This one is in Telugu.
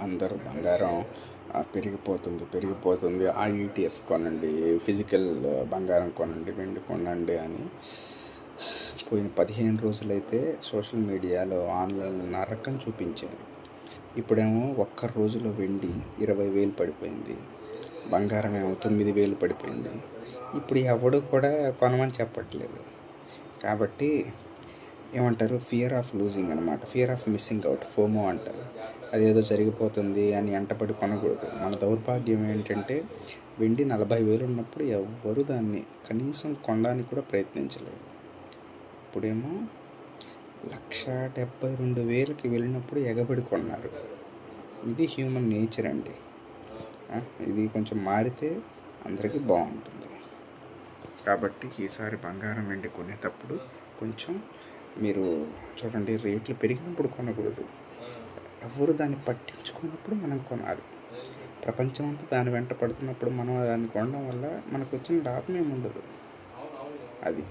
అందరూ బంగారం పెరిగిపోతుంది ఆ ఈటీఎఫ్ కొనండి, ఫిజికల్ బంగారం కొనండి, వెండి కొనండి అని పోయిన 15 రోజులైతే సోషల్ మీడియాలో ఆన్లైన్లో నరకం చూపించారు. ఇప్పుడేమో ఒక్క రోజులో వెండి 20,000 పడిపోయింది, బంగారం ఏమో 9,000 పడిపోయింది. ఇప్పుడు ఎవడు కూడా కొనమని చెప్పట్లేదు. కాబట్టి ఏమంటారు, ఫియర్ ఆఫ్ లూజింగ్ అనమాట, fear of missing out, FOMO అంటారు. అదేదో జరిగిపోతుంది అని వెంటపడి కొనకూడదు. మన దౌర్భాగ్యం ఏంటంటే వెండి 40,000 ఉన్నప్పుడు ఎవ్వరు దాన్ని కనీసం కొనడానికి కూడా ప్రయత్నించలేదు. ఇప్పుడేమో 1,72,000కి వెళ్ళినప్పుడు ఎగబడి కొన్నారు. ఇది హ్యూమన్ నేచర్ అండి. ఇది కొంచెం మారితే అందరికీ బాగుంటుంది. కాబట్టి ఈసారి బంగారం వెండి కొనేటప్పుడు కొంచెం మీరు చూడండి, రేట్లు పెరిగినప్పుడు కొనకూడదు. ఎవరు దాన్ని పట్టించుకున్నప్పుడు మనం కొనాలి. ప్రపంచం అంతా దాని వెంట పడుతున్నప్పుడు మనం దాన్ని కొనడం వల్ల మనకు వచ్చిన లాభం ఏముండదు. అది